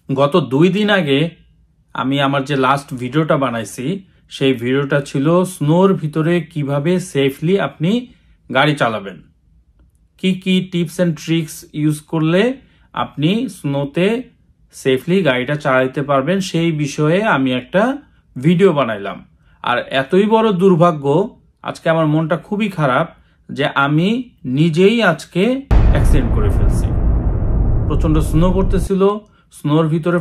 গত 2 দিন আগে আমি আমার যে লাস্ট ভিডিওটা বানাইছি সেই ভিডিওটা ছিল স্নোর ভিতরে কিভাবে সেফলি আপনি গাড়ি চালাবেন, কি কি টিপস এন্ড ট্রিক্স ইউজ করলে আপনি স্নোতে সেফলি গাড়িটা চালাতে পারবেন সেই বিষয়ে আমি একটা ভিডিও বানাইলাম। আর এতই বড় দুর্ভাগ্য, আজকে আমার মনটা খুবই খারাপ যে আমি নিজেই আজকে অ্যাক্সিডেন্ট করে ফেলছি। প্রচন্ড স্নো পড়তেছিল, স্নোর ভিতরে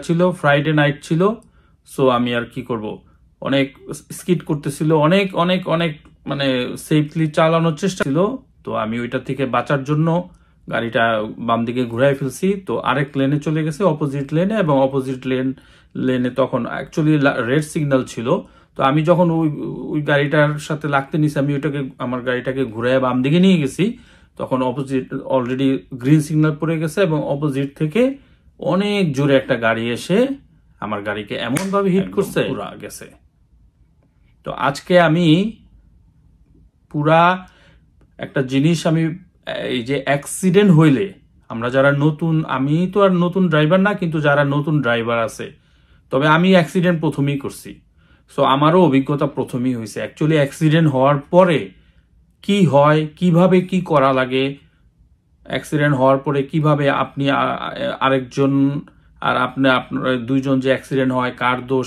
ছিল, ফ্রাইডে নাইট ছিল। সো আমি আর কি করব, অনেক স্কিড করতেছিল, অনেক অনেক অনেক মানে সেফলি চালানোর চেষ্টা ছিল। তো আমি ওইটা থেকে বাঁচার জন্য গাড়িটা বাম দিকে ঘুরাই ফেলছি। তো আরেক লেনে চলে গেছে, অপোজিট লেনে, এবং অপোজিট লেনে তখন অ্যাকচুয়ালি রেড সিগন্যাল ছিল। তো আমি যখন ওই গাড়িটার সাথে লাগতে নিছি, আমি ওইটাকে আমার গাড়িটাকে ঘুরাই বাম দিকে নিয়ে গেছি, তখন অপোজিট অলরেডি গ্রিন সিগন্যাল পড়ে গেছে এবং অপোজিট থেকে অনেক জোরে একটা গাড়ি এসে আমার গাড়িকে এমন ভাবে হিট করছে পুরা গেছে। তো আজকে আমি পুরা একটা জিনিস, আমি এই যে অ্যাক্সিডেন্ট হইলে আমরা যারা নতুন, আমি তো আর নতুন ড্রাইভার না, কিন্তু যারা নতুন ড্রাইভার আছে, তবে আমি অ্যাক্সিডেন্ট প্রথমেই করছি। সো আমারও অভিজ্ঞতা প্রথমেই হয়েছে। অ্যাকচুয়ালি অ্যাক্সিডেন্ট হওয়ার পরে কি হয়, কিভাবে কি করা লাগে, অ্যাক্সিডেন্ট হওয়ার পরে কিভাবে আপনি আরেকজন আর আপনার দুইজন যে অ্যাক্সিডেন্ট হয় কার দোষ,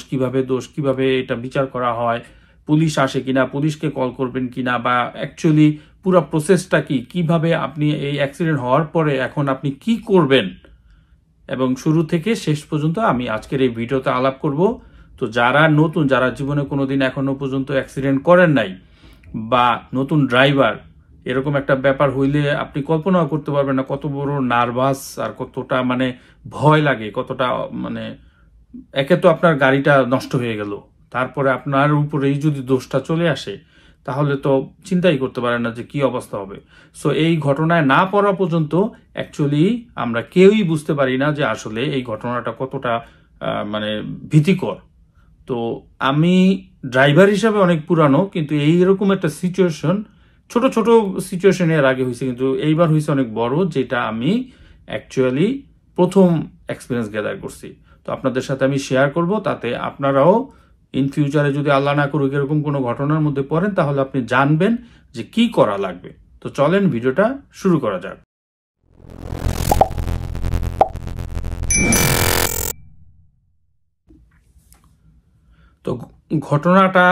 কিভাবে এটা বিচার করা হয়, পুলিশ আসে কিনা, পুলিশকে কল করবেন কিনা, বা অ্যাকচুয়ালি পুরো প্রসেসটা কি, কিভাবে আপনি এই অ্যাক্সিডেন্ট হওয়ার পরে এখন আপনি কি করবেন, এবং শুরু থেকে শেষ পর্যন্ত আমি আজকের এই ভিডিওতে আলাপ করব। তো যারা নতুন, যারা জীবনে কোনোদিন এখনো পর্যন্ত অ্যাক্সিডেন্ট করেন নাই, বা নতুন ড্রাইভার, এরকম একটা ব্যাপার হইলে আপনি কল্পনাও করতে পারবেন না কত বড় নার্ভাস আর কতটা মানে ভয় লাগে, কতটা মানে একে তো আপনার গাড়িটা নষ্ট হয়ে গেল, তারপরে আপনার উপরেই যদি দোষটা চলে আসে তাহলে তো চিন্তাই করতে পারেন না যে কি অবস্থা হবে। সো এই ঘটনায় না পড়া পর্যন্ত অ্যাকচুয়ালি আমরা কেউই বুঝতে পারি না যে আসলে এই ঘটনাটা কতটা মানে ভীতিকর। তো আমি ড্রাইভার হিসাবে অনেক পুরানো, কিন্তু এইরকম একটা সিচুয়েশন, ছোট ছোট সিচুয়েশন এর আগে হয়েছে, কিন্তু এইবার হয়েছে অনেক বড়, যেটা আমি অ্যাকচুয়ালি প্রথম এক্সপিরিয়েন্স গ্যাদার করছি। তো আপনাদের সাথে আমি শেয়ার করব, তাতে আপনারাও ইন ফিউচারে যদি আল্লাহ না করুক এরকম কোনো ঘটনার মধ্যে পড়েন, তাহলে আপনি জানবেন যে কি করা লাগবে। তো চলেন ভিডিওটা শুরু করা যাক। তো ঘটনাটা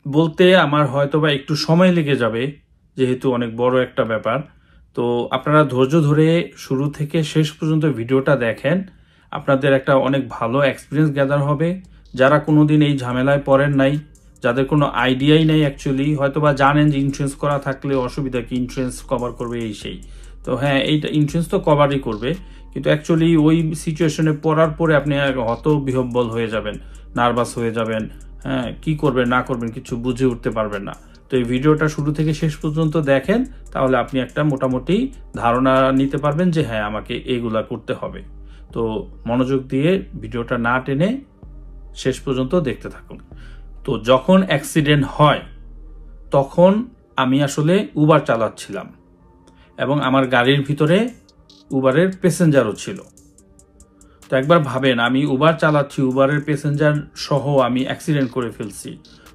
বলতে আমার হয়তোবা একটু সময় লেগে যাবে, যেহেতু অনেক বড় একটা ব্যাপার। তো আপনারা ধৈর্য ধরে শুরু থেকে শেষ পর্যন্ত ভিডিওটা দেখেন, আপনাদের একটা অনেক ভালো এক্সপিরিয়েন্স গ্যাদার হবে। যারা কোনোদিন এই ঝামেলায় পড়েন নাই, যাদের কোনো আইডিয়াই নেই, অ্যাকচুয়ালি হয়তোবা জানেন যে ইন্স্যুরেন্স করা থাকলে অসুবিধা কি, ইন্স্যুরেন্স কভার করবে এই সেই। তো হ্যাঁ, এইটা ইন্স্যুরেন্স তো কভারই করবে, কিন্তু অ্যাকচুয়ালি ওই সিচুয়েশনে পড়ার পরে আপনি হতবিহ্বল হয়ে যাবেন, নার্ভাস হয়ে যাবেন, হ্যাঁ, কি করবেন না করবেন কিছু বুঝে উঠতে পারবেন না। তো এই ভিডিওটা শুরু থেকে শেষ পর্যন্ত দেখেন, তাহলে আপনি একটা মোটামুটি ধারণা নিতে পারবেন যে হ্যাঁ, আমাকে এগুলা করতে হবে। তো মনোযোগ দিয়ে ভিডিওটা না টেনে শেষ পর্যন্ত দেখতে থাকুন। তো যখন অ্যাক্সিডেন্ট হয় তখন আমি আসলে উবার চালাচ্ছিলাম, এবং আমার গাড়ির ভিতরে উবারের প্যাসেঞ্জারও ছিল। তো একবার ভাবেন, আমি উবার চালাচ্ছি, উবারের প্যাসেঞ্জার সহ আমি অ্যাক্সিডেন্ট করে ফেলছি।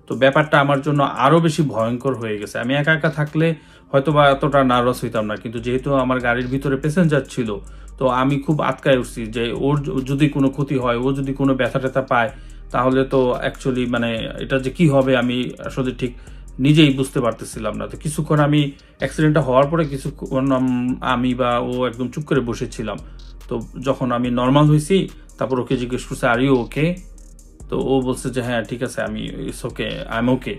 তো ব্যাপারটা আমার জন্য আরও বেশি ভয়ঙ্কর হয়ে গেছে। আমি একা একা থাকলে হয়তো বা এতটা নার্ভাস হইতাম না, কিন্তু যেহেতু আমার গাড়ির ভিতরে প্যাসেঞ্জার ছিল, তো আমি খুব আটকায় উঠছি যে ওর যদি কোনো ক্ষতি হয়, ও যদি কোনো ব্যথা ট্যাথা পায়, তাহলে তো অ্যাকচুয়ালি মানে এটা যে কি হবে আমি আসলে ঠিক নিজেই বুঝতে পারতেছিলাম না। তো কিছুক্ষণ আমি অ্যাক্সিডেন্টটা হওয়ার পরে কিছুক্ষণ আমি বা ও একদম চুপ করে বসেছিলাম। তো যখন আমি নর্মাল হয়েছি, তারপর ওকে জিজ্ঞেস করছে আর ইউ ওকে? তো ও বলছে যে হ্যাঁ ঠিক আছে, আমি ইটস ওকে, আই এম ওকে।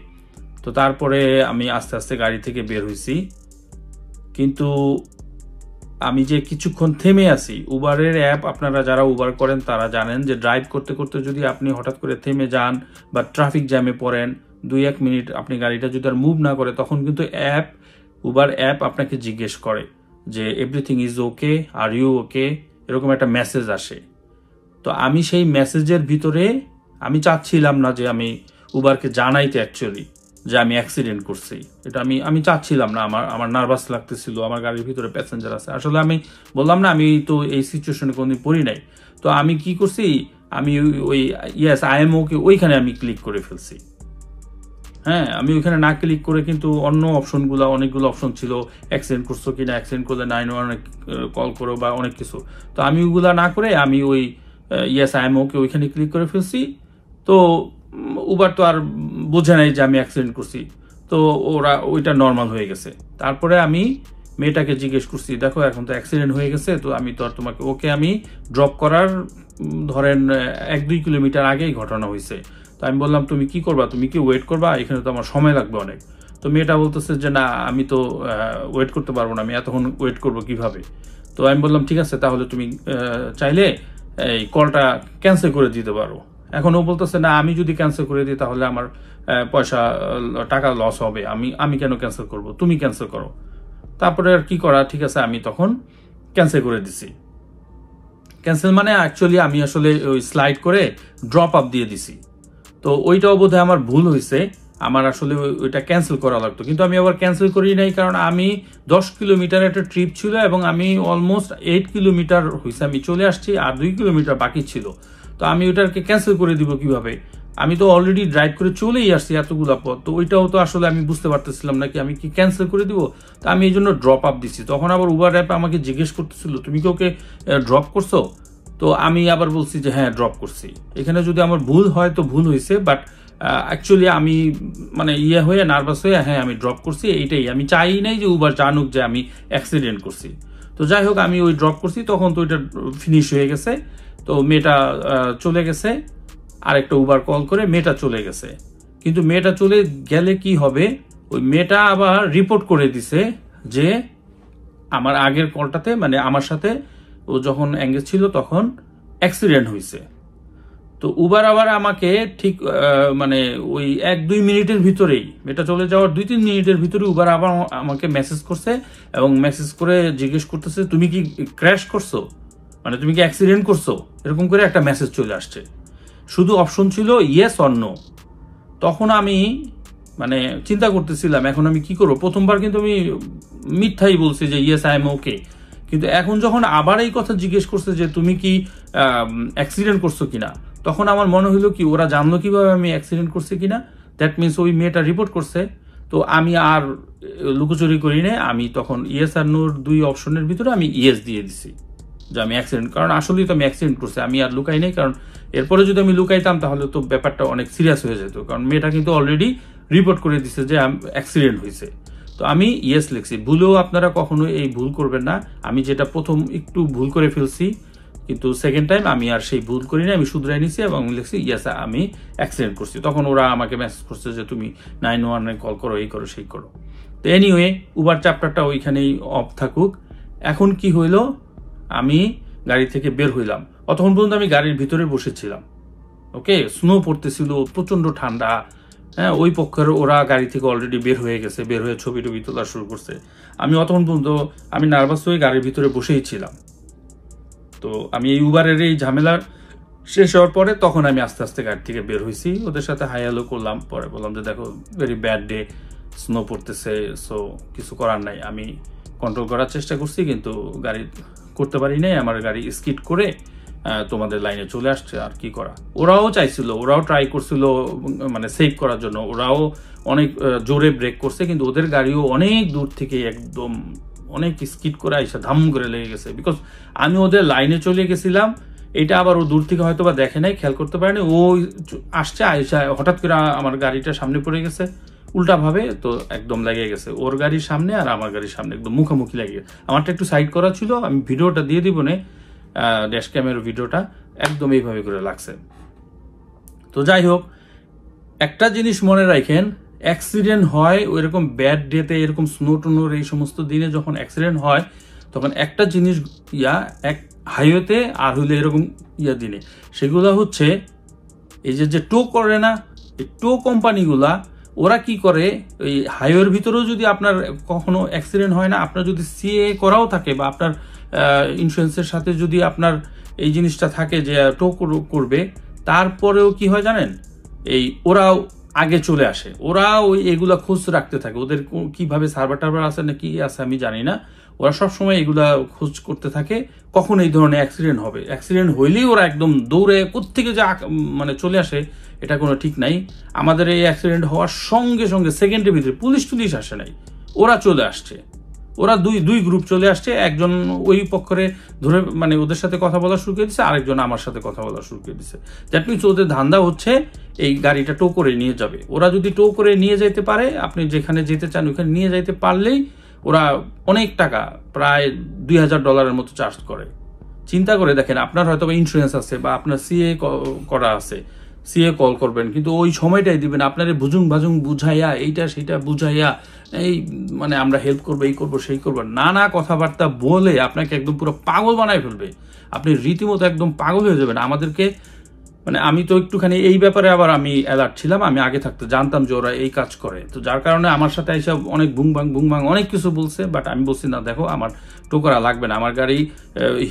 তো তারপরে আমি আস্তে আস্তে গাড়ি থেকে বের হয়েছি, কিন্তু আমি যে কিছুক্ষণ থেমে আছি, উবারের অ্যাপ, আপনারা যারা উবার করেন তারা জানেন যে ড্রাইভ করতে করতে যদি আপনি হঠাৎ করে থেমে যান বা ট্রাফিক জ্যামে পড়েন, 2-1 মিনিট আপনি গাড়িটা যদি আর মুভ না করে, তখন কিন্তু উবার অ্যাপ আপনাকে জিজ্ঞেস করে যে everything is okay, are you okay, এরকম একটা মেসেজ আসে। তো আমি সেই মেসেজের ভিতরে আমি চাচ্ছিলাম না যে আমি উবারকে জানাইতে অ্যাকচুয়ালি, যে আমি অ্যাক্সিডেন্ট করছি। এটা আমি চাচ্ছিলাম না, আমার নার্ভাস লাগতেছিল, আমার গাড়ির ভিতরে প্যাসেঞ্জার আছে। আসলে আমি বললাম না আমি তো এই সিচুয়েশনে কোনোদিন পড়ি নাই। তো আমি কি করছি, আমি ওই ইয়েস আই এম ওকে ওইখানে আমি ক্লিক করে ফেলছি। হ্যাঁ, আমি ওইখানে না ক্লিক করে কিন্তু অন্য অপশনগুলো, অনেকগুলো অপশন ছিল, অ্যাক্সিডেন্ট করছো কিনা, অ্যাক্সিডেন্ট করলে 911 কল করো বা অনেক কিছু। তো আমি ওইগুলা না করে আমি ওই ইয়েস আই এম ওকে ওইখানে ক্লিক করে ফেলছি। তো উবার তো আর বোঝে নাই যে আমি অ্যাক্সিডেন্ট করছি, তো ওরা ওইটা নর্মাল হয়ে গেছে। তারপরে আমি মেয়েটাকে জিজ্ঞেস করছি, দেখো এখন তো অ্যাক্সিডেন্ট হয়ে গেছে, তো আমি তো আর তোমাকে, ওকে আমি ড্রপ করার ধরেন 1-2 কিলোমিটার আগেই ঘটনা হয়েছে। তো আমি বললাম তুমি কি করবা, তুমি কি ওয়েট করবা, এখানে তো আমার সময় লাগবে অনেক। তো মেয়েটা বলতেছে যে না আমি তো ওয়েট করতে পারবো না, আমি এতক্ষণ ওয়েট করবো কিভাবে। তো আমি বললাম ঠিক আছে, তাহলে তুমি চাইলে এই কলটা ক্যান্সেল করে দিতে পারো। এখন ও বলতেছে না আমি যদি ক্যান্সেল করে দিই তাহলে আমার টাকা লস হবে, আমি কেন ক্যান্সেল করব, তুমি ক্যান্সেল করো। তারপরে আর কি করা, ঠিক আছে আমি তখন ক্যান্সেল করে দিছি। ক্যান্সেল মানে অ্যাকচুয়ালি আমি আসলে ওই স্লাইড করে ড্রপ আপ দিয়ে দিছি। তো ওইটাও বোধহয় আমার ভুল হয়েছে, আমার আসলে ওইটা ক্যান্সেল করা লাগতো, কিন্তু আমি আবার ক্যান্সেল করি নাই, কারণ আমি 10 কিলোমিটার একটা ট্রিপ ছিল এবং আমি অলমোস্ট 8 কিলোমিটার হয়েছে আমি চলে আসছি, আর 2 কিলোমিটার বাকি ছিল। তো আমি ওইটাকে ক্যান্সেল করে দিব কিভাবে, আমি তো অলরেডি ড্রাইভ করে চলেই আসছি এতগুলা পথ। তো ওইটাও তো আসলে আমি বুঝতে পারতেছিলাম না কি আমি কি ক্যান্সেল করে দিব। তো আমি এই জন্য ড্রপ আপ দিছি। তখন আবার উবার অ্যাপ আমাকে জিজ্ঞেস করতেছিল তুমি কি ওকে ড্রপ করছো। তো আমি আবার বলছি যে হ্যাঁ ড্রপ করছি। এখানে যদি আমার ভুল হয় তো ভুল হয়েছে, বাট অ্যাকচুয়ালি আমি মানে হয়ে নার্ভাস হয়ে হ্যাঁ আমি ড্রপ করছি, এইটাই। আমি চাই নাই যে উবার জানুক যে আমি অ্যাক্সিডেন্ট করছি। তো যাই হোক আমি ওই ড্রপ করছি, তখন তো ওইটা ফিনিশ হয়ে গেছে। তো মেয়েটা চলে গেছে, আরেকটা উবার কল করে মেয়েটা চলে গেছে। কিন্তু মেয়েটা চলে গেলে কি হবে, ওই মেয়েটা আবার রিপোর্ট করে দিছে যে আমার আগের কলটাতে মানে আমার সাথে ও যখন এঙ্গেজ ছিল তখন অ্যাক্সিডেন্ট হয়েছে। তো উবার আবার আমাকে ঠিক মানে ওই 1-2 মিনিটের ভিতরেই, এটা চলে যাওয়ার 2-3 মিনিটের ভিতরে উবার আবার আমাকে মেসেজ করছে এবং মেসেজ করে জিজ্ঞেস করতেছে তুমি কি ক্র্যাশ করছো, মানে তুমি কি অ্যাক্সিডেন্ট করছো, এরকম করে একটা মেসেজ চলে আসছে। শুধু অপশন ছিল ইয়েস অর নো। তখন আমি মানে চিন্তা করতেছিলাম এখন আমি কি করবো। প্রথমবার কিন্তু আমি মিথ্যাই বলছি যে ইয়েস আই এম ওকে, কিন্তু এখন যখন আবার এই কথা জিজ্ঞেস করছে যে তুমি কি অ্যাক্সিডেন্ট করছো কিনা, তখন আমার মনে হইলো কি ওরা জানলো কিভাবে আমি অ্যাক্সিডেন্ট করছি কিনা। দ্যাট মিনস ওই মেয়েটা রিপোর্ট করছে। তো আমি আর লুকোচুরি করি না, আমি তখন ইয়েস আর নোর 2 অপশনের ভিতরে আমি ইয়েস দিয়ে দিছি যে আমি অ্যাক্সিডেন্ট, কারণ আসলেই তো আমি অ্যাক্সিডেন্ট করছি, আমি আর লুকাই নাই। কারণ এরপরে যদি আমি লুকাইতাম তাহলে তো ব্যাপারটা অনেক সিরিয়াস হয়ে যেত, কারণ মেয়েটা কিন্তু অলরেডি রিপোর্ট করে দিছে যে অ্যাক্সিডেন্ট হয়েছে। তো আমি ইয়েস লিখছি। ভুলেও আপনারা কখনো এই ভুল করবেন না। আমি যেটা প্রথম একটু ভুল করে ফেলছি, কিন্তু সেকেন্ড টাইম আমি আর সেই ভুল করি না, আমি শুধরাই নিছি এবং লিখছি ইয়েস আমি অ্যাক্সিডেন্ট করছি। তখন ওরা আমাকে মেসেজ করছে যে তুমি 911 কল করো, এই করো সেই করো। তো এনিওয়ে উবার চ্যাপ্টারটা ওইখানেই অফ থাকুক। এখন কি হইলো, আমি গাড়ি থেকে বের হইলাম। অতক্ষণ পর্যন্ত আমি গাড়ির ভিতরে বসেছিলাম। ওকে, স্নো পড়তেছিল, প্রচন্ড ঠান্ডা। হ্যাঁ, ওই পক্ষের ওরা গাড়ি থেকে অলরেডি বের হয়ে গেছে, বের হয়ে ছবি টবি তোলা শুরু করছে। আমি অতক্ষণ পর্যন্ত আমি নার্ভাস হয়ে গাড়ির ভিতরে বসেই ছিলাম। তো আমি এই উবারের এই ঝামেলা শেষ হওয়ার পরে তখন আমি আস্তে আস্তে গাড়ি থেকে বের হয়েছি, ওদের সাথে হাই হ্যালো করলাম। পরে বললাম যে দেখো ভেরি ব্যাড ডে, স্নো পড়তেছে, সো কিছু করার নাই। আমি কন্ট্রোল করার চেষ্টা করছি কিন্তু গাড়ি করতে পারি নাই, আমার গাড়ি স্কিড করে তোমাদের লাইনে চলে আসছে, আর কি করা। ওরাও চাইছিল, ওরাও ট্রাই করছিল মানে সেভ করার জন্য, ওরাও অনেক জোরে ব্রেক করছে, কিন্তু ওদের গাড়িও অনেক দূর থেকে একদম অনেক স্কিড করে আইসা ধাম করে লেগে গেছে। বিকজ আমি ওদের লাইনে চলে গেছিলাম, এটা আবার ও দূর থেকে হয়তো বা দেখে নাই, খেয়াল করতে পারেনি, ও আসছে আইসা হঠাৎ করে আমার গাড়িটা সামনে পড়ে গেছে উল্টা ভাবে। তো একদম লেগে গেছে ওর গাড়ির সামনে আর আমার গাড়ির সামনে, একদম মুখোমুখি লেগে গেছে। আমারটা একটু সাইড করা ছিল, আমি ভিডিওটা দিয়ে দিব না, ড্যাশ ক্যামেরার ভিডিওটা একদম এইভাবে করে লাগছে। তো যাই হোক, একটা জিনিস মনে রাখেন, অ্যাক্সিডেন্ট হয় ওইরকম ব্যাড ডেতে, এরকম স্নো টোনোর এই সমস্ত দিনে যখন অ্যাক্সিডেন্ট হয় তখন একটা জিনিস এক হাইওয়েতে আর হইলে এরকম দিনে, সেগুলো হচ্ছে এই যে টো করে না, এই টো কোম্পানিগুলা ওরা কি করে, ওই হাইওয়ের ভিতরেও যদি আপনার কখনো অ্যাক্সিডেন্ট হয় না, আপনার যদি সিএ করাও থাকে বা আপনার ইন্স্যুরেন্সের সাথে যদি আপনার এই জিনিসটা থাকে যে টো করবে, তারপরেও কি হয় জানেন, এই ওরা আগে চলে আসে। ওরা ওই এগুলা খোঁজ রাখতে থাকে, ওদের কিভাবে সার্ভার টার্ভার আছে না কি আছে আমি জানি না, ওরা সবসময় এগুলা খোঁজ করতে থাকে কখন এই ধরনের অ্যাক্সিডেন্ট হবে। অ্যাক্সিডেন্ট হইলেই ওরা একদম দৌড়ে কোত্থেকে যে মানে চলে আসে এটা কোনো ঠিক নাই। আমাদের এই অ্যাক্সিডেন্ট হওয়ার সঙ্গে সঙ্গে সেকেন্ডের ভিতরে পুলিশ টুলিশ আসে নাই, ওরা চলে আসছে। ওরা দুই গ্রুপ চলে আসছে, একজন ওই পক্ষরে ধরে মানে ওদের সাথে কথা বলা শুরু করে দিচ্ছে, আরেকজন আমার সাথে কথা বলা শুরু করে দিচ্ছে। দ্যাট মিনস ওদের ধান্দা হচ্ছে এই গাড়িটা টো করে নিয়ে যাবে। ওরা যদি টো করে নিয়ে যেতে পারে, আপনি যেখানে যেতে চান ওখানে নিয়ে যেতে পারলেই ওরা অনেক টাকা, প্রায় $2000 মতো চার্জ করে। চিন্তা করে দেখেন, আপনার হয়তো ইন্স্যুরেন্স আছে বা আপনার সিএ করা আছে, সিএ কল করবেন, কিন্তু ওই সময়টাই দিবেন আপনার ভুজুং ভাজুং বুঝাইয়া, এইটা সেটা বুঝাইয়া, এই মানে আমরা হেল্প করবো, এই করবো সেই করবো, নানা কথাবার্তা বলে আপনাকে একদম পুরো পাগল বানায় ফেলবে। আপনি রীতিমতো একদম পাগল হয়ে যাবেন। আমাদেরকে মানে আমি তো একটুখানি এই ব্যাপারে আবার আমি অ্যালার্ট ছিলাম, আমি আগে থাকতে জানতাম যে ওরা এই কাজ করে, তো যার কারণে আমার সাথে এইসব অনেক বুংবাং অনেক কিছু বলছে। বাট আমি বলছি না, দেখো আমার টো করা লাগবে না, আমার গাড়ি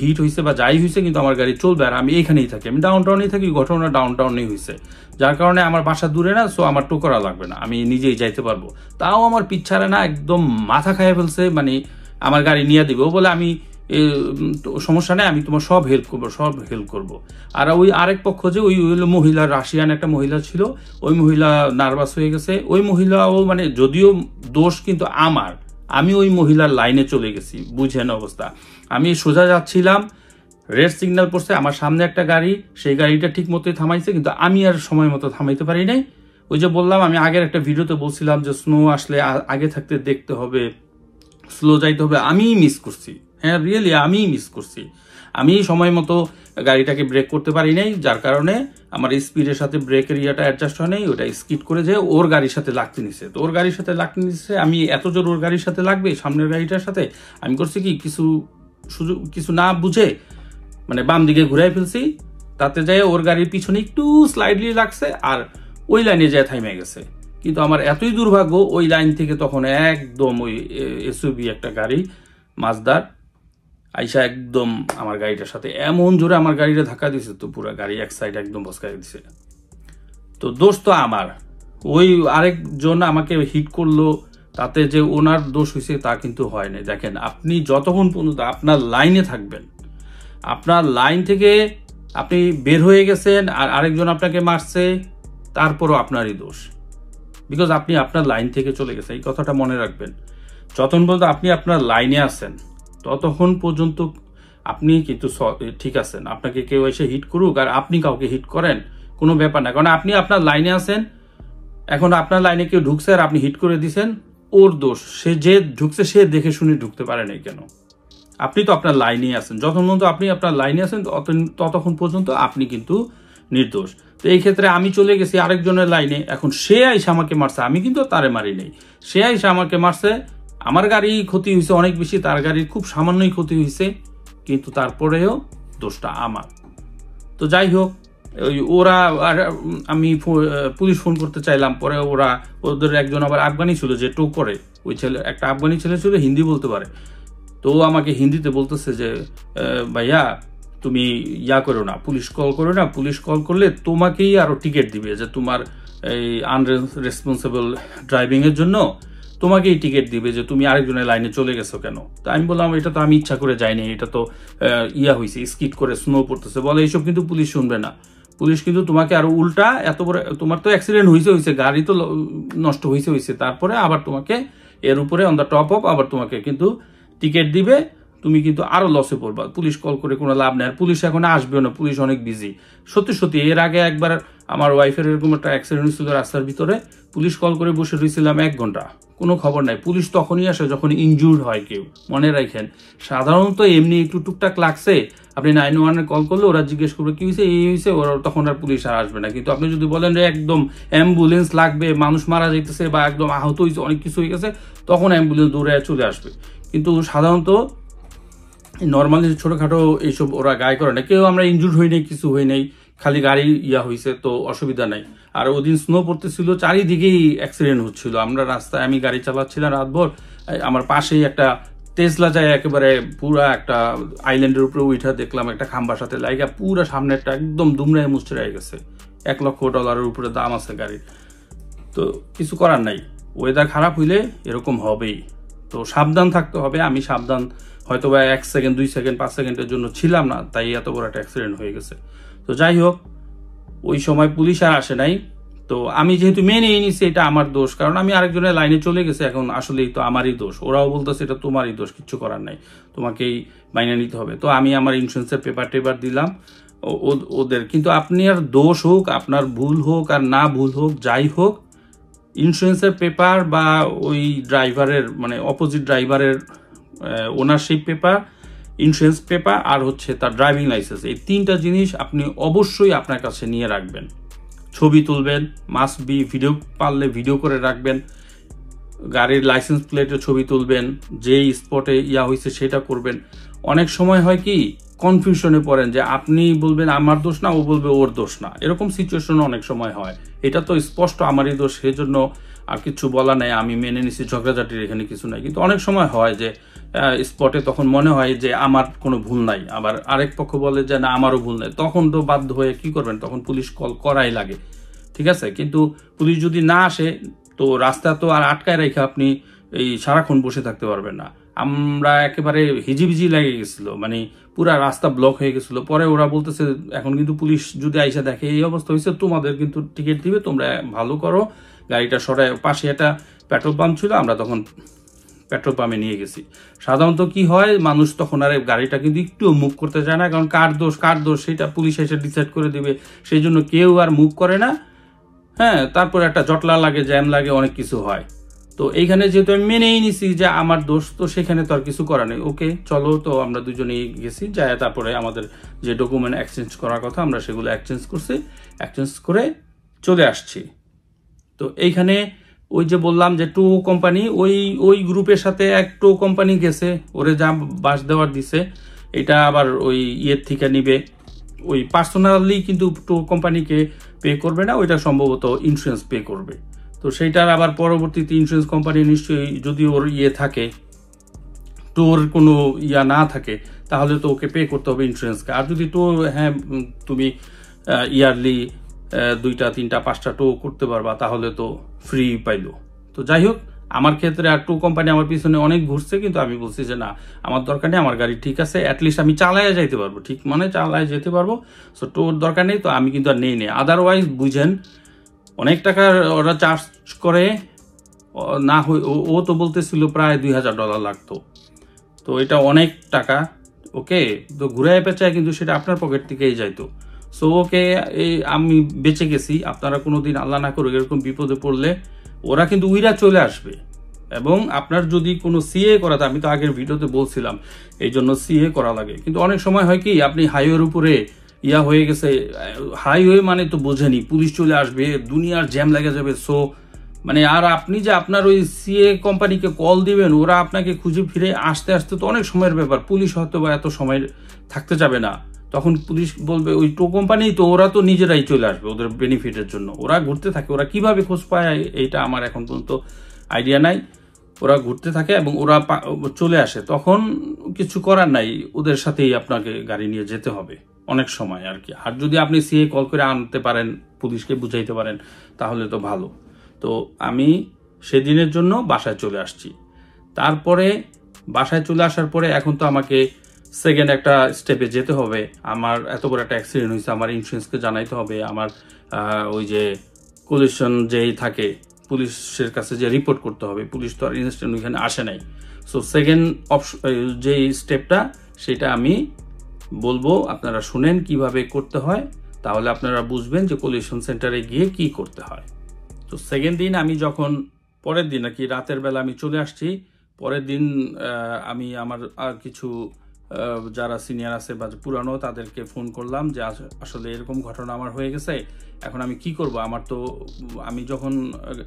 হিট হয়েছে বা যাই হয়েছে কিন্তু আমার গাড়ি চলবে, আর আমি এইখানেই থাকি, আমি ডাউন টাউনেই থাকি, ঘটনা ডাউন টাউনেই হয়েছে, যার কারণে আমার বাসা দূরে না, সো আমার টো করা লাগবে না, আমি নিজেই যাইতে পারবো। তাও আমার পিছাড়ে না, একদম মাথা খাইয়ে ফেলছে, মানে আমার গাড়ি নিয়ে দিবে বলে, আমি সমস্যা নেই, আমি তোমার সব হেল্প করবো। আর ওই আরেক পক্ষ যে ওই মহিলা, রাশিয়ান একটা মহিলা ছিল, ওই মহিলা নার্ভাস হয়ে গেছে। ওই মহিলাও মানে যদিও দোষ কিন্তু আমি ওই মহিলার লাইনে চলে গেছি, বুঝেন অবস্থা। আমি সোজা যাচ্ছিলাম, রেড সিগন্যাল পড়ছে, আমার সামনে একটা গাড়ি, সেই গাড়িটা ঠিক মতোই থামাইছে, কিন্তু আমি আর সময় মতো থামাইতে পারি নাই। ওই যে বললাম, আমি আগের একটা ভিডিওতে বলছিলাম যে স্নো আসলে আগে থাকতে দেখতে হবে, স্লো যাইতে হবে, আমি মিস করছি। হ্যাঁ, রিয়েলি আমি মিস করছি। আমি সময় মতো গাড়িটাকে ব্রেক করতে পারি নাই, যার কারণে আমার স্পিডের সাথে ব্রেকের ইয়াটা অ্যাডজাস্ট হয় নাই, ওটা স্কিড করে যে ওর গাড়ির সাথে লাগতে নিছে। তো ওর গাড়ির সাথে লাগতে নিচ্ছে, আমি এত জোর ওর গাড়ির সাথে লাগবে সামনের গাড়িটার সাথে, আমি করছি কি কিছু না বুঝে মানে বাম দিকে ঘুরাই ফেলছি, তাতে যায় ওর গাড়ির পিছনে একটু স্লাইডলি লাগছে, আর ওই লাইনে যায় থাইমে গেছে। কিন্তু আমার এতই দুর্ভাগ্য, ওই লাইন থেকে তখন একদম ওই এসইউভি একটা গাড়ি মাজদার আইসা একদম আমার গাড়িটার সাথে এমন জোরে আমার গাড়িটা ধাক্কা দিছে, তো পুরো গাড়ি এক সাইড একদম বসকাই দিছে। তো দোষ তো আমার, ওই আরেকজন আমাকে হিট করলো, তাতে যে ওনার দোষ হয়েছে তা কিন্তু হয় না। দেখেন, আপনি যতক্ষণ পর্যন্ত আপনার লাইনে থাকবেন, আপনার লাইন থেকে আপনি বের হয়ে গেছেন আর আরেকজন আপনাকে মারছে, তারপরও আপনারই দোষ, বিকজ আপনি আপনার লাইন থেকে চলে গেছেন। এই কথাটা মনে রাখবেন, যতক্ষণ পর্যন্ত আপনি আপনার লাইনে আছেন ততক্ষণ পর্যন্ত আপনি কিন্তু ঠিক আছেন। আপনাকে কেউ এসে হিট করুক আর আপনি কাউকে হিট করেন, কোনো ব্যাপার না, কারণ আপনি আপনার লাইনে আছেন। এখন আপনার লাইনে কেউ ঢুকছে আর আপনি হিট করে দিচ্ছেন, ওর দোষ। সে যে ঢুকছে সে দেখে শুনে ঢুকতে পারে নাই কেন? আপনি তো আপনার লাইনে আছেন, যতক্ষণ পর্যন্ত আপনি আপনার লাইনে আছেন ততক্ষণ পর্যন্ত আপনি কিন্তু নির্দোষ। তো এই ক্ষেত্রে আমি চলে গেছি আরেকজনের লাইনে, এখন সে আইসা আমাকে মারছে, আমি কিন্তু তারে মারি নাই, সে আইসা আমাকে মারছে। আমার গাড়ি ক্ষতি হয়েছে অনেক বেশি, তার গাড়ির খুব সামান্যই ক্ষতি হয়েছে, কিন্তু তারপরেও দোষটা আমার। তো যাই হোক, ওরা আমি পুলিশ ফোন করতে চাইলাম, পরে ওদের একজন আবার আফগানি ছিল যে টো করে, ওই ছেলে একটা আফগানি ছেলে ছিল, হিন্দি বলতে পারে। তো আমাকে হিন্দিতে বলতেছে যে ভাইয়া তুমি ইয়া করো না, পুলিশ কল করো না, পুলিশ কল করলে তোমাকেই আরো টিকিট দিবে, যে তোমার এই আনরেসপন্সিবল ড্রাইভিং এর জন্য তোমাকেই টিকিট দিবে, যে তুমি আরেকজনের লাইনে চলে গেছো কেন। তো আমি বললাম এটা তো আমি ইচ্ছা করে যাইনি, এটা তো ইয়া হয়েছে, স্কিড করে স্নো পড়তেছে। বলে এইসব কিন্তু পুলিশ শুনবে না, পুলিশ কিন্তু তোমাকে আরো উল্টা এত বড়, তোমার তো অ্যাক্সিডেন্ট হয়েছে, গাড়ি তো নষ্ট হয়েছে, তারপরে আবার তোমাকে এর উপরে অন দ্য টপ অফ আবার তোমাকে কিন্তু টিকিট দিবে, তুমি কিন্তু আরো লসে পড়বা। পুলিশ কল করে কোনো লাভ নেই, আর পুলিশ এখন আসবেও না, পুলিশ অনেক বিজি। সত্যি এর আগে একবার আমার ওয়াইফের এরকম একটা অ্যাক্সিডেন্ট হয়েছিল রাস্তার ভিতরে, পুলিশ কল করে বসে রয়েছিলাম 1 ঘন্টা, কোনো খবর নাই। পুলিশ তখনই আসে যখন ইনজুর্ড হয় কেউ, মনে রাখেন। সাধারণত এমনি একটু টুকটাক লাগছে, আপনি 911 কল করলে ওরা জিজ্ঞেস করবে কি হয়েছে, এই হয়েছে, ওরা তখন আর পুলিশ আর আসবে না। কিন্তু আপনি যদি বলেন যে একদম অ্যাম্বুলেন্স লাগবে, মানুষ মারা যাইতেছে বা একদম আহত হয়েছে, অনেক কিছু হয়ে গেছে, তখন অ্যাম্বুলেন্স দৌড়ে চলে আসবে। কিন্তু সাধারণত নর্মালি ছোটখাটো এইসব ওরা গায়ে করে না। কেউ আমরা ইনজুর্ড হই নাই, কিছু হই নাই, খালি গাড়ি ইয়া হয়েছে, তো অসুবিধা নাই। আর ওদিন স্নো পড়তেছিল, চারিদিকেই অ্যাক্সিডেন্ট হচ্ছিল। আমরা রাস্তায়, আমি গাড়ি চালাচ্ছিলাম রাতভর, আমার পাশেই একটা টেসলা যায় একেবারে পুরা একটা আইল্যান্ডের উপরে উঠা দেখলাম একটা খাম্বার সাথে লাইগা পুরা সামনে একটা একদম দুমড়ায় মুচড়ায় গেছে। $1 লক্ষ উপরে দাম আছে গাড়ির। তো কিছু করার নাই, ওয়েদার খারাপ হইলে এরকম হবেই। তো সাবধান থাকতে হবে। আমি সাবধান হয়তো বা 1 সেকেন্ড 2 সেকেন্ড 5 সেকেন্ডের জন্য ছিলাম না, তাই এত বড় একটা অ্যাক্সিডেন্ট হয়ে গেছে। তো যাই হোক, ওই সময় পুলিশ আর আসে নাই। তো আমি যেহেতু মেনে নিয়েছি এটা আমার দোষ, কারণ আমি আরেকজনের লাইনে চলে গেছে, এখন আসলেই তো আমারই দোষ। ওরাও বলতেছে এটা তোমারই দোষ, কিচ্ছু করার নাই, তোমাকেই মাইনে নিতে হবে। তো আমি আমার ইন্স্যুরেন্সের পেপার দিলাম ওদের। কিন্তু আপনি আর দোষ হোক, আপনার ভুল হোক আর না ভুল হোক, যাই হোক, ইন্স্যুরেন্সের পেপার বা ওই ড্রাইভারের মানে অপোজিট ড্রাইভারের ওনারশিপ পেপার, ইন্স্যুরেন্স পেপার আর হচ্ছে তার ড্রাইভিং লাইসেন্স, এই 3টা জিনিস আপনি অবশ্যই আপনার কাছে নিয়ে রাখবেন। ছবি তুলবেন, মাস্ট বি, ভিডিও পারলে ভিডিও করে রাখবেন, গাড়ির লাইসেন্স প্লেটের ছবি তুলবেন, যেই স্পটে হয়েছে সেটা করবেন। অনেক সময় হয় কি, কনফিউশনে পড়েন যে আপনি বলবেন আমার দোষ না, ও বলবে ওর দোষ না, এরকম সিচুয়েশন অনেক সময় হয়। এটা তো স্পষ্ট আমারই দোষ, সেজন্য আর কিছু বলা নাই, আমি মেনে নিছি, ঝগড়াঝাটির এখানে কিছু নাই। কিন্তু অনেক সময় হয় যে স্পটে তখন মনে হয় যে আমার কোনো ভুল নাই, আবার আরেক পক্ষ বলে যে না আমারও ভুল নাই, তখন তো বাধ্য হয়ে কি করবেন, তখন পুলিশ কল করাই লাগে, ঠিক আছে। কিন্তু পুলিশ যদি না আসে তো রাস্তা তো আর আটকায় রেখে আপনি এই সারাক্ষণ বসে থাকতে পারবেন না। আমরা একেবারে হিজিবিজি লেগে গেছিল, মানে পুরা রাস্তা ব্লক হয়ে গেছিল। পরে ওরা বলতেছে এখন কিন্তু পুলিশ যদি আইসা দেখে এই অবস্থা হয়েছে, তোমাদের কিন্তু টিকিট দিবে, তোমরা ভালো করো, গাড়িটা সরায়। পাশে একটা পেট্রোল পাম্প ছিল, আমরা তখন পেট্রোল পাম্পে নিয়ে গেছি। সাধারণত কি হয়, মানুষ তখন আর গাড়িটা কিন্তু একটু মুভ করতে চায় না, কারণ কার দোষ সেটা পুলিশ এসে ডিসাইড করে দিবে, সেই জন্য কেউ আর মুভ করে না। হ্যাঁ, তারপর একটা জটলা লাগে, জ্যাম লাগে, অনেক কিছু হয়। তো এইখানে যেহেতু আমি মেনেই নিছি যে আমার দোষ, তো সেখানে তো আর কিছু করার নেই। ওকে চলো, তো আমরা দুজনেই গেছি, যায় তারপরে আমাদের যে ডকুমেন্ট এক্সচেঞ্জ করার কথা আমরা সেগুলো এক্সচেঞ্জ করছি, এক্সচেঞ্জ করে চলে আসছি। তো এইখানে ওই যে বললাম যে টো কোম্পানি, ওই গ্রুপের সাথে এক টো কোম্পানি গেছে, ওরে যা বাস দেওয়ার দিছে এটা আবার ওই ইয়ের থেকে নিবে, ওই পার্সোনালি কিন্তু টো কোম্পানিকে পে করবে না, ওইটা সম্ভবত ইন্স্যুরেন্স পে করবে। তো সেইটার আবার পরবর্তীতে ইন্স্যুরেন্স কোম্পানি নিশ্চয়ই, যদি ওর থাকে, টোর কোনো না থাকে, তাহলে তো ওকে পে করতে হবে ইন্স্যুরেন্সকে। আর যদি টো, হ্যাঁ তুমি ইয়ারলি 2টা 3টা 5টা টো করতে পারবা, তাহলে তো ফ্রি পাইলো। তো যাই হোক, আমার ক্ষেত্রে আর টো কোম্পানি আমার পিছনে অনেক ঘুরছে, কিন্তু আমি বলছি যে না, আমার দরকার নেই, আমার গাড়ি ঠিক আছে, অ্যাটলিস্ট আমি চালায় যাইতে পারবো, ঠিক মানে চালায় যেতে পারবো। সো টোর দরকার নেই, তো আমি কিন্তু আর নেই। আদারওয়াইজ বুঝেন অনেক টাকা ওরা চার্জ করে, না ও তো বলতেছিল প্রায় $2000 লাগতো। তো এটা অনেক টাকা, ওকে। তো ঘুরায় পেঁচায় কিন্তু সেটা আপনার পকেট থেকেই যাইতো। সো ওকে, আমি বেঁচে গেছি। আপনারা কোনোদিন আল্লাহ না করুক এরকম বিপদে পড়লে ওরা কিন্তু উইরা চলে আসবে। এবং আপনার যদি কোনো সিএ করা, আমি তো আগের ভিডিওতে বলছিলাম এই জন্য সিএ করা লাগে। কিন্তু অনেক সময় হয় কি, আপনি হাইওয়ের উপরে হয়ে গেছে, হাইওয়ে মানে তো বোঝেনি, পুলিশ চলে আসবে, দুনিয়ার জ্যাম লেগে যাবে। সো মানে আর আপনি যে আপনার ওই সিএ কোম্পানিকে কল দিবেন, ওরা আপনাকে খুঁজে ফিরে আসতে আসতে তো অনেক সময়ের ব্যাপার, পুলিশ হয়তো বা এত সময় থাকতে যাবে না। তখন পুলিশ বলবে ওই টো কোম্পানি তো, ওরা তো নিজেরাই চলে আসবে ওদের বেনিফিটের জন্য, ওরা ঘুরতে থাকে। ওরা কিভাবে খোঁজ পায় এইটা আমার এখন পর্যন্ত আইডিয়া নাই। ওরা ঘুরতে থাকে এবং ওরা চলে আসে, তখন কিছু করার নাই, ওদের সাথেই আপনাকে গাড়ি নিয়ে যেতে হবে অনেক সময় আর কি। আর যদি আপনি সিএ কল করে আনতে পারেন, পুলিশকে বুঝাইতে পারেন, তাহলে তো ভালো। তো আমি সেদিনের জন্য বাসায় চলে আসছি। তারপরে বাসায় চলে আসার পরে এখন তো আমাকে সেকেন্ড একটা স্টেপে যেতে হবে। আমার এত বড় একটা অ্যাক্সিডেন্ট হয়েছে, আমার ইন্স্যুরেন্সকে জানাইতে হবে, আমার ওই যে কোলিশন যেই থাকে পুলিশের কাছে যে রিপোর্ট করতে হবে। পুলিশ তো আর ইনস্ট্যান্ট ওইখানে আসে নাই। সো সেকেন্ড যেই স্টেপটা, সেটা আমি বলবো, আপনারা শুনেন কিভাবে করতে হয়, তাহলে আপনারা বুঝবেন যে কোলিশন সেন্টারে গিয়ে কি করতে হয়। তো সেকেন্ড দিন আমি যখন, পরের দিন আর কি, রাতের বেলা আমি চলে আসছি। পরের দিন আমি আমার আর কিছু যারা সিনিয়র আছে বা পুরানো, তাদেরকে ফোন করলাম যে আসলে এরকম ঘটনা আমার হয়ে গেছে, এখন আমি কি করব। আমার তো, আমি যখন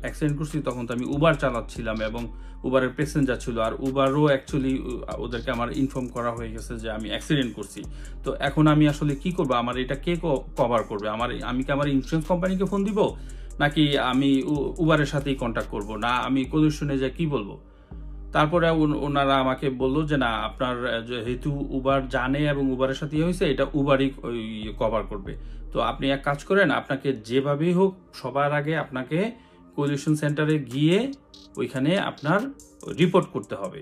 অ্যাক্সিডেন্ট করছি তখন তো আমি উবার চালাচ্ছিলাম এবং উবারের প্যাসেঞ্জার ছিল, আর উবারও অ্যাকচুয়ালি ওদেরকে আমার ইনফর্ম করা হয়ে গেছে যে আমি অ্যাক্সিডেন্ট করছি। তো এখন আমি আসলে কি করব, আমার এটা কে কভার করবে? আমি কি আমার ইন্স্যুরেন্স কোম্পানিকে ফোন দিব, নাকি আমি উবারের সাথেই কন্ট্যাক্ট করব, না আমি কোলিশনে যাই কি বলবো? তারপরে ওনারা আমাকে বললো যে না, আপনার যেহেতু উবার জানে এবং উবারের সাথে হয়েছে, এটা উবারই কভার করবে। তো আপনি এক কাজ করেন, আপনাকে যেভাবেই হোক সবার আগে আপনাকে কোলিশন সেন্টারে গিয়ে ওইখানে আপনার রিপোর্ট করতে হবে।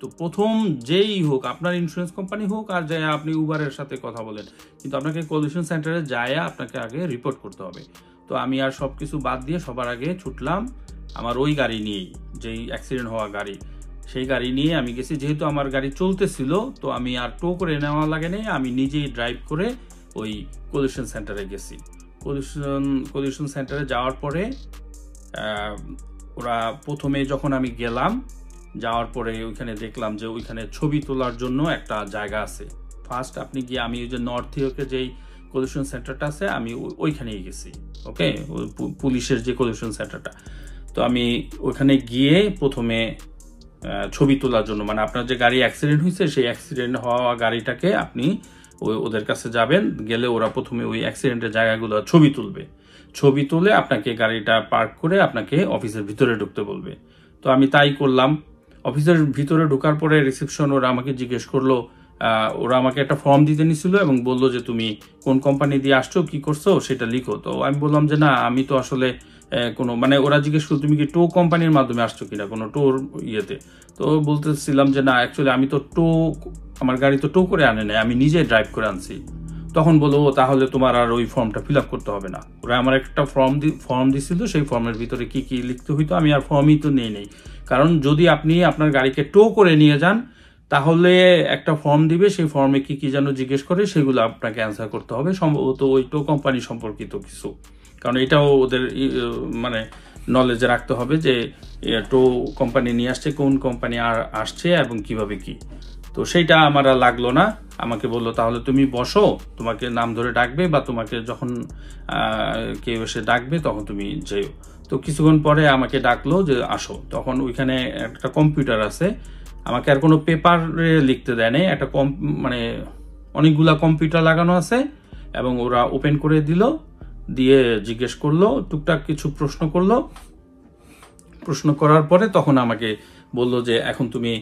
তো প্রথম যেই হোক, আপনার ইন্স্যুরেন্স কোম্পানি হোক আর যাই আপনি উবারের সাথে কথা বলেন, কিন্তু আপনাকে কোলিশন সেন্টারে যায় আপনাকে আগে রিপোর্ট করতে হবে। তো আমি আর সব কিছু বাদ দিয়ে সবার আগে ছুটলাম আমার ওই গাড়ি নিয়েই, যেই অ্যাক্সিডেন্ট হওয়া গাড়ি, সেই গাড়ি নিয়ে আমি গেছি। যেহেতু আমার গাড়ি চলতেছিল, তো আমি আর টো করে নেওয়া লাগে নাই, আমি নিজেই ড্রাইভ করে ওই কোলিশন সেন্টারে গেছি। কোলিশন সেন্টারে যাওয়ার পরে ওরা প্রথমে যখন আমি গেলাম, যাওয়ার পরে ওইখানে দেখলাম যে ওইখানে ছবি তোলার জন্য একটা জায়গা আছে। ফার্স্ট আপনি গিয়ে, আমি ওই যে নর্থ ইয়র্কে যেই কোলিশন সেন্টারটা আছে আমি ওইখানেই গেছি, ওকে, পুলিশের যে কোলিশন সেন্টারটা। তো আমি ওইখানে গিয়ে প্রথমে ছবি তোলার জন্য, মানে আপনার যে গাড়ি অ্যাক্সিডেন্ট হয়েছে সেই অ্যাক্সিডেন্ট হওয়া গাড়িটাকে আপনি ওদের কাছে যাবেন, গেলে ওরা প্রথমে ওই অ্যাক্সিডেন্টের জায়গাগুলো ছবি তুলবে। ছবি তুলে আপনাকে গাড়িটা পার্ক করে আপনাকে অফিসের ভিতরে ঢুকতে বলবে। তো আমি তাই করলাম। অফিসের ভিতরে ঢোকার পরে রিসেপশন ওরা আমাকে জিজ্ঞেস করলো, ওরা আমাকে একটা ফর্ম দিতে নিছিল এবং বললো যে তুমি কোন কোম্পানি দিয়ে আসছো, কি করছো সেটা লিখো। তো আমি বললাম যে না, আমি তো আসলে কোনো, মানে ওরা জিজ্ঞেস করলো তুমি কি টো কোম্পানির মাধ্যমে আসছো কিনা, কোনো টোর ইয়েতে। তো বলতেছিলাম যে না, অ্যাকচুয়ালি আমি তো আমার গাড়ি তো টো করে আনে নাই, আমি নিজে ড্রাইভ করে আনছি। তখন বললো তাহলে তোমার আর ওই ফর্মটা ফিল আপ করতে হবে না। ওরা আমার একটা ফর্ম দিছিল, সেই ফর্মের ভিতরে কি কি লিখতে হইতো, আমি আর ফর্মই তো নেই। কারণ যদি আপনি আপনার গাড়িকে টো করে নিয়ে যান, তাহলে একটা ফর্ম দিবে, সেই ফর্মে কি কি যেন জিজ্ঞেস করে, সেগুলো আপনাকে অ্যান্সার করতে হবে, সম্ভবত ওই টো কোম্পানি সম্পর্কিত কিছু। কারণ এটাও ওদের মানে নলেজে রাখতে হবে যে টো কোম্পানি নিয়ে আসছে, কোন কোম্পানি আর আসছে এবং কিভাবে কি। তো সেইটা আমার আর লাগলো না। আমাকে বললো তাহলে তুমি বসো, তোমাকে নাম ধরে ডাকবে বা তোমাকে যখন কেউ এসে ডাকবে তখন তুমি যেও। তো কিছুক্ষণ পরে আমাকে ডাকলো যে আসো। তখন ওইখানে একটা কম্পিউটার আছে, আমাকে আর কোনো পেপারে লিখতে দেয় নাই, একটা মানে অনেকগুলা কম্পিউটার লাগানো আছে এবং ওরা ওপেন করে দিল, দিয়ে জিজ্ঞেস করলো, টুকটাক কিছু প্রশ্ন করলো। প্রশ্ন করার পরে তখন আমাকে বললো যে এখন তুমি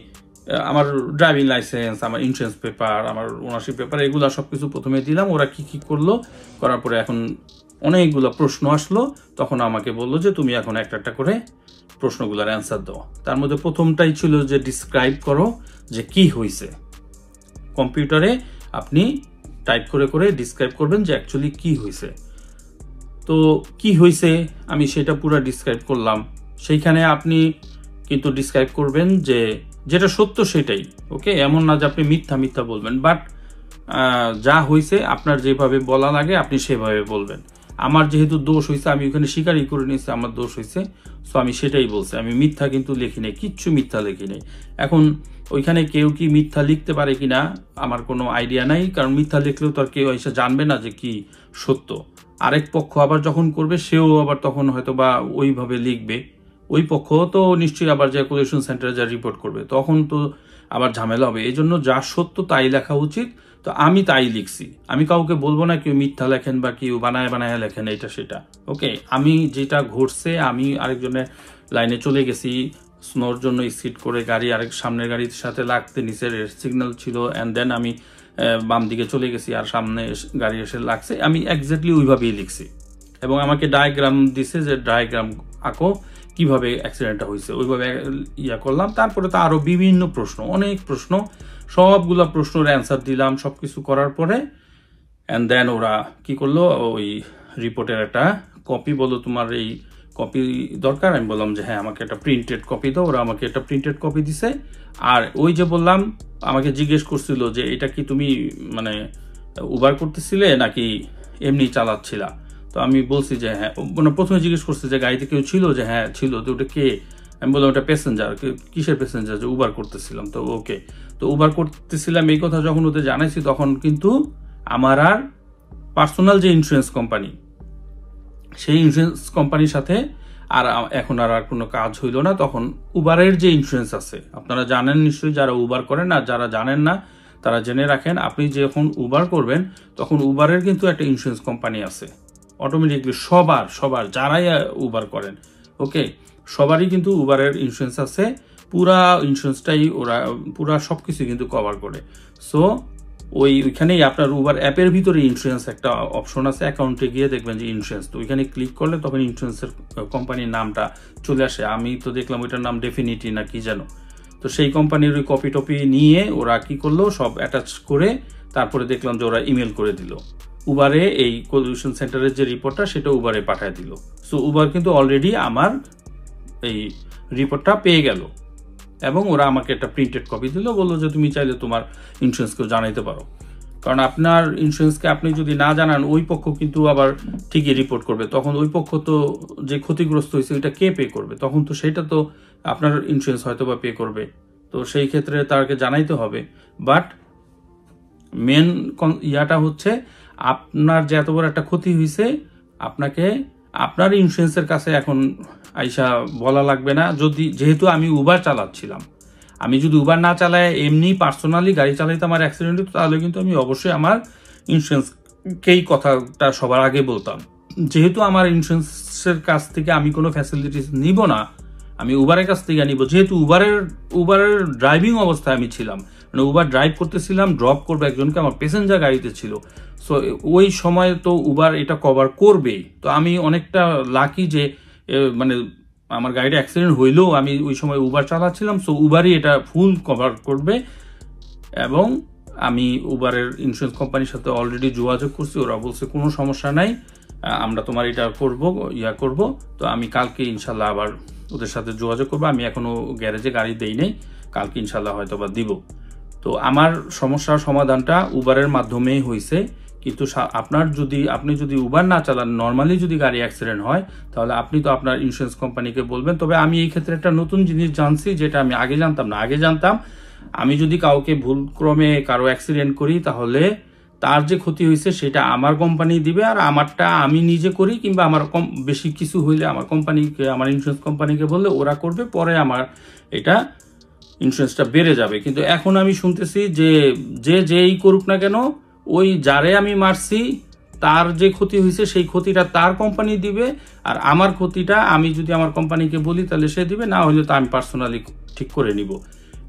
আমার ড্রাইভিং লাইসেন্স, আমার ইন্স্যুরেন্স পেপার, আমার ওনারশিপ পেপার, এগুলো সবকিছু প্রথমে দিলাম। ওরা কি কি করলো, করার পরে এখন অনেকগুলো প্রশ্ন আসলো। তখন আমাকে বললো যে তুমি এখন একটা একটা করে প্রশ্নগুলোর অ্যান্সার দাও। তার মধ্যে প্রথমটাই ছিল যে ডিসক্রাইব করো যে কি হয়েছে। কম্পিউটারে আপনি টাইপ করে করে ডিসক্রাইব করবেন যে অ্যাকচুয়ালি কি হয়েছে। তো কি হয়েছে আমি সেটা পুরো ডিসক্রাইব করলাম। সেইখানে আপনি কিন্তু ডিসক্রাইব করবেন যে যেটা সত্য সেটাই, ওকে, এমন না যে আপনি মিথ্যা মিথ্যা বলবেন। বাট যা হয়েছে আপনার যেভাবে বলা লাগে আপনি সেভাবে বলবেন। আমার যেহেতু দোষ হয়েছে, আমি ওখানে স্বীকারই করে নিয়েছি আমার দোষ হয়েছে, সো আমি সেটাই বলছি। আমি মিথ্যা কিন্তু লিখি নাই, কিচ্ছু মিথ্যা লিখি নাই। এখন ওইখানে কেউ কি মিথ্যা লিখতে পারে কিনা আমার কোনো আইডিয়া নাই, কারণ মিথ্যা লিখলেও তো আর কেউ এসে জানবে না যে কি সত্য। আরেক পক্ষ আবার যখন করবে সেও আবার তখন হয়তো বা ওইভাবে লিখবে, ওই পক্ষ তো নিশ্চয়ই আবার যে কোলিশন সেন্টারে যা রিপোর্ট করবে, তখন তো আবার ঝামেলা হবে। এই জন্য যা সত্য তাই লেখা উচিত। তো আমি তাই লিখছি। আমি কাউকে বলবো না কেউ মিথ্যা লেখেন বা কেউ বানায় বানায় লেখেন এটা সেটা, ওকে। আমি যেটা ঘটছে, আমি আরেকজনের লাইনে চলে গেছি স্নোর জন্য, স্কিড করে গাড়ি আরেক সামনের গাড়ির সাথে লাগতে, নিচের সিগন্যাল ছিল, অ্যান্ড দেন আমি বাম দিকে চলে গেছি আর সামনে গাড়ি এসে লাগছে। আমি এক্স্যাক্টলি ওইভাবেই লিখছি এবং আমাকে ডায়াগ্রাম দিছে যে ডায়াগ্রাম আঁকো কিভাবে অ্যাক্সিডেন্টটা হয়েছে, ওইভাবে করলাম। তারপরে তো আরো বিভিন্ন প্রশ্ন, অনেক প্রশ্ন, সবগুলা প্রশ্নের অ্যান্সার দিলাম। সবকিছু করার পরে অ্যান্ড দেন ওরা কি করলো, ওই রিপোর্টের একটা কপি, বলো তোমার এই কপি দরকার। আমি বললাম যে হ্যাঁ আমাকে একটা প্রিন্টেড কপি দাও। ওরা আমাকে একটা প্রিন্টেড কপি দিছে। আর ওই যে বললাম, আমাকে জিজ্ঞেস করছিল যে এটা কি তুমি মানে উবার করতেছিলে নাকি এমনি চালাচ্ছিলা। তো আমি বলছি যে হ্যাঁ, মানে প্রথমে জিজ্ঞেস করছে যে গাড়িতে কেউ ছিল, যে হ্যাঁ ছিল। তো ওটা কে, আমি বললাম ওটা প্যাসেঞ্জার। কিসের প্যাসেঞ্জার, যে উবার করতেছিলাম। তো ওকে, তো উবার করতেছিলাম এই কথা যখন ওদের জানাইছি, তখন কিন্তু আমার আর পার্সোনাল যে ইন্স্যুরেন্স কোম্পানি, সেই ইন্স্যুরেন্স কোম্পানির সাথে আর এখন আর কোনো কাজ হইল না। তখন উবারের যে ইন্স্যুরেন্স আছে, আপনারা জানেন নিশ্চয়ই, যারা উবার করেন, আর যারা জানেন না তারা জেনে রাখেন, আপনি যখন উবার করবেন তখন উবারের কিন্তু একটা ইন্স্যুরেন্স কোম্পানি আছে অটোমেটিকলি। সবার যারাই উবার করেন, ওকে, সবারই কিন্তু উবারের ইন্স্যুরেন্স আছে। পুরা ইন্স্যুরেন্সটাই ওরা পুরা সবকিছু কিন্তু কভার করে। সো ওইখানেই আপনার উবার অ্যাপের ভিতরে ইন্স্যুরেন্স একটা অপশন আছে, অ্যাকাউন্টে গিয়ে দেখবেন যে ইন্স্যুরেন্স, তো ওইখানে ক্লিক করলে তখন ইন্স্যুরেন্সের কোম্পানির নামটা চলে আসে। আমি তো দেখলাম ওইটার নাম ডেফিনিটি না কি যেন। তো সেই কোম্পানির ওই কপি টপি নিয়ে ওরা কি করলো, সব অ্যাটাচ করে তারপরে দেখলাম যে ওরা ইমেল করে দিল উবারে, এই কলিউশন সেন্টারের যে রিপোর্টটা সেটা উবারে পাঠিয়ে দিল। সো উবার কিন্তু অলরেডি আমার এই রিপোর্টটা পেয়ে গেল এবং ওরা আমাকে একটা প্রিন্টেড কপি দিল, বললো যে তুমি চাইলে তোমার ইন্স্যুরেন্সকেও জানাইতে পারো। কারণ আপনার ইন্স্যুরেন্সকে আপনি যদি না জানান ওই পক্ষ কিন্তু আবার ঠিকই রিপোর্ট করবে, তখন ওই পক্ষ তো যে ক্ষতিগ্রস্ত হয়েছে ওইটা কে পে করবে, তখন তো সেটা তো আপনার ইন্স্যুরেন্স হয়তো বা পে করবে। তো সেই ক্ষেত্রে তাকে জানাইতে হবে। বাট মেন ইয়াটা হচ্ছে আপনার যে এত বড় একটা ক্ষতি হয়েছে, আপনাকে আপনার ইন্স্যুরেন্সের কাছে এখন আইসা বলা লাগবে না। যেহেতু আমি উবার চালাচ্ছিলাম, আমি যদি উবার না চালায় এমনি পার্সোনালি গাড়ি চালাইতে আমার অ্যাক্সিডেন্ট হতো, তাহলে কিন্তু আমি অবশ্যই আমার ইন্স্যুরেন্সকেই কথাটা সবার আগে বলতাম। যেহেতু আমার ইন্স্যুরেন্সের কাছ থেকে আমি কোনো ফ্যাসিলিটিস নিব না, আমি উবারের কাছ থেকে নিব। যেহেতু উবারের ড্রাইভিং অবস্থায় আমি ছিলাম, মানে উবার ড্রাইভ করতেছিলাম, ড্রপ করবো একজনকে, আমার প্যাসেঞ্জার গাড়িতে ছিল। সো ওই সময় তো উবার এটা কভার করবেই। তো আমি অনেকটা লাকি যে মানে আমার গাড়িটা অ্যাক্সিডেন্ট হইলেও আমি ওই সময় উবার চালাচ্ছিলাম, সো উবারই এটা ফুল কভার করবে। এবং আমি উবারের ইন্স্যুরেন্স কোম্পানির সাথে অলরেডি যোগাযোগ করছি, ওরা বলছে কোনো সমস্যা নাই, আমরা তোমার এটা করব। তো আমি কালকে ইনশাল্লাহ আবার ওদের সাথে যোগাযোগ করবো। আমি এখনো গ্যারেজে গাড়ি দেই নাই, কালকে ইনশাল্লাহ হয়তো বা দিব। তো আমার সমস্যার সমাধানটা উবারের মাধ্যমেই হয়েছে। কিন্তু আপনি যদি উবার না চালান, নর্মালি যদি গাড়ি অ্যাক্সিডেন্ট হয়, তাহলে আপনি তো আপনার ইন্স্যুরেন্স কোম্পানিকে বলবেন। তবে আমি এই ক্ষেত্রে একটা নতুন জিনিস জানছি, যেটা আমি আগে জানতাম না। আগে জানতাম আমি যদি কাউকে ভুলক্রমে কারো অ্যাক্সিডেন্ট করি, তাহলে তার যে ক্ষতি হয়েছে সেটা আমার কোম্পানি দিবে, আর আমারটা আমি নিজে করি, কিংবা আমার বেশি কিছু হইলে আমার ইন্স্যুরেন্স কোম্পানিকে বললে ওরা করবে, পরে আমার এটা ইন্স্যুরেন্সটা বেড়ে যাবে। কিন্তু এখন আমি শুনতেছি যে যেই করুক না কেন, ওই যারে আমি মারছি তার যে ক্ষতি হয়েছে সেই ক্ষতিটা তার কোম্পানি দিবে, আর আমার ক্ষতিটা আমি যদি আমার কোম্পানিকে বলি তাহলে সে দিবে, না হলে তো আমি পার্সোনালি ঠিক করে নিব।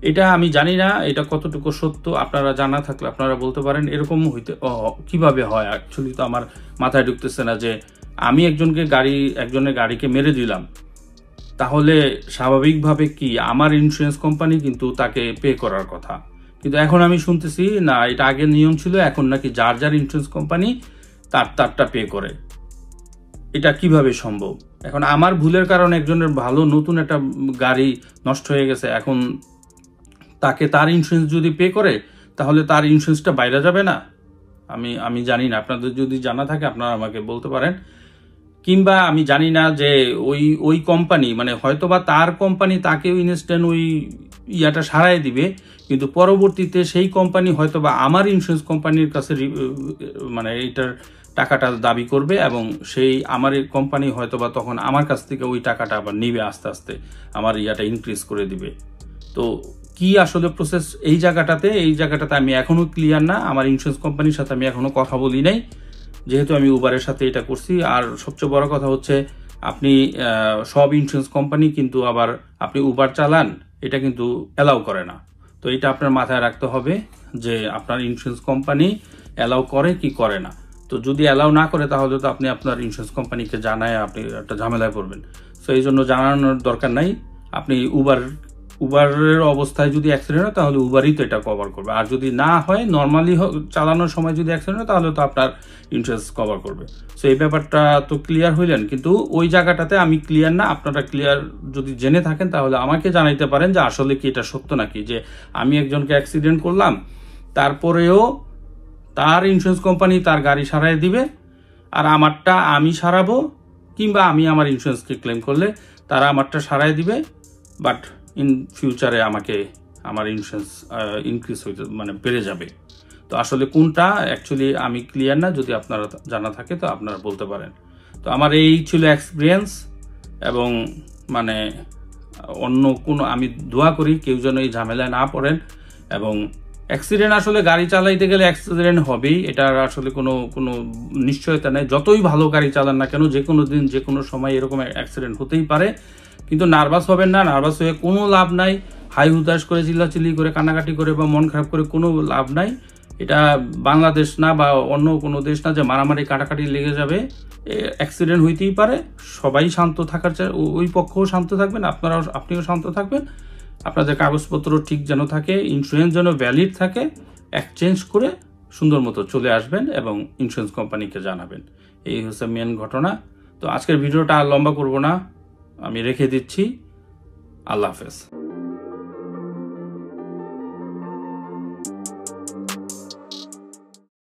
এটা আমি জানি না এটা কতটুকু সত্য, আপনারা জানা থাকলে আপনারা বলতে পারেন। এরকম কিভাবে হয় অ্যাকচুয়ালি তো আমার মাথায় ঢুকতেছে না। যে আমি একজনের গাড়িকে মেরে দিলাম, তাহলে স্বাভাবিকভাবে কি আমার ইন্স্যুরেন্স কোম্পানি কিন্তু তাকে পে করার কথা, কিন্তু এখন আমি শুনতেছি না, এটা আগের নিয়ম ছিল, এখন নাকি যার ইন্স্যুরেন্স কোম্পানি তারটা পে করে। এটা কিভাবে সম্ভব? এখন আমার ভুলের কারণে একজনের ভালো নতুন একটা গাড়ি নষ্ট হয়ে গেছে, এখন তাকে তার ইন্স্যুরেন্স যদি পে করে, তাহলে তার ইন্স্যুরেন্সটা বাইরে যাবে না? আমি জানি না, আপনাদের যদি জানা থাকে আপনারা আমাকে বলতে পারেন। কিংবা আমি জানি না যে ওই কোম্পানি, মানে হয়তোবা তার কোম্পানি তাকেও ইনস্ট্যান্ট ওই ইয়াটা সারাই দিবে, কিন্তু পরবর্তীতে সেই কোম্পানি হয়তোবা আমার ইন্স্যুরেন্স কোম্পানির কাছে মানে এইটার টাকাটা দাবি করবে, এবং সেই আমার কোম্পানি হয়তোবা তখন আমার কাছ থেকে ওই টাকাটা আবার নিবে, আস্তে আস্তে আমার ইয়াটা ইনক্রিজ করে দিবে। তো কি আসলে প্রসেস এই জায়গাটাতে আমি এখনো ক্লিয়ার না। আমার ইন্স্যুরেন্স কোম্পানির সাথে আমি এখনো কথা বলি নাই, যেহেতু আমি উবারের সাথে এটা করছি। আর সবচেয়ে বড় কথা হচ্ছে, আপনি সব ইন্স্যুরেন্স কোম্পানি কিন্তু আবার আপনি উবার চালান এটা কিন্তু অ্যালাউ করে না। তো এটা আপনার মাথায় রাখতে হবে যে আপনার ইন্স্যুরেন্স কোম্পানি অ্যালাউ করে কি করে না। তো যদি অ্যালাউ না করে, তাহলে তো আপনি আপনার ইন্স্যুরেন্স কোম্পানিকে জানায় আপনি একটা ঝামেলায় পড়বেন। সো এই জন্য জানানোর দরকার নাই। আপনি উবারের অবস্থায় যদি অ্যাক্সিডেন্ট হয়, তাহলে উবারই তো এটা কভার করবে। আর যদি না হয়, নর্মালি চালানোর সময় যদি অ্যাক্সিডেন্ট হয়, তাহলে তো আপনার ইন্স্যুরেন্স কভার করবে। সো এই ব্যাপারটা তো ক্লিয়ার হইলেন, কিন্তু ওই জায়গাটাতে আমি ক্লিয়ার না। আপনারা ক্লিয়ার যদি জেনে থাকেন, তাহলে আমাকে জানাইতে পারেন যে আসলে কি এটা সত্য নাকি, যে আমি একজনকে অ্যাক্সিডেন্ট করলাম, তারপরেও তার ইন্স্যুরেন্স কোম্পানি তার গাড়ি সারাই দিবে, আর আমারটা আমি সারাবো, কিংবা আমি আমার ইন্স্যুরেন্সকে ক্লেম করলে তারা আমারটা সারাই দিবে, বাট ইন ফিউচারে আমাকে আমার ইন্স্যুরেন্স ইনক্রিজ হইতে মানে বেড়ে যাবে। তো আসলে কোনটা অ্যাকচুয়ালি আমি ক্লিয়ার না। যদি আপনারা জানা থাকে তো আপনারা বলতে পারেন। তো আমার এই ছিল এক্সপিরিয়েন্স, এবং মানে অন্য কোনো, আমি দোয়া করি কেউ যেন এই ঝামেলায় না পড়েন। এবং অ্যাক্সিডেন্ট আসলে গাড়ি চালাইতে গেলে অ্যাক্সিডেন্ট হবেই, এটার আসলে কোনো নিশ্চয়তা নেই। যতই ভালো গাড়ি চালান না কেন, যে কোনো দিন যে কোনো সময় এরকম অ্যাক্সিডেন্ট হতেই পারে। কিন্তু নার্ভাস হবেন না, নার্ভাস হয়ে কোনো লাভ নাই। হাই হুতাশ করে চিল্লাচিল্লি করে কান্নাকাটি করে বা মন খারাপ করে কোনো লাভ নাই। এটা বাংলাদেশ না বা অন্য কোনো দেশ না যে মারামারি কাটাকাটি লেগে যাবে, অ্যাক্সিডেন্ট হইতেই পারে। সবাই শান্ত থাকার ওই পক্ষও শান্ত থাকবেন, আপনিও শান্ত থাকবেন। আপনাদের কাগজপত্র ঠিক যেন থাকে, ইন্স্যুরেন্স যেন ভ্যালিড থাকে, এক্সচেঞ্জ করে সুন্দর মতো চলে আসবেন এবং ইন্স্যুরেন্স কোম্পানিকে জানাবেন। এই হচ্ছে মেন ঘটনা। তো আজকের ভিডিওটা আর লম্বা করব না, আমি রেখে দিচ্ছি। আল্লাহ হাফেজ।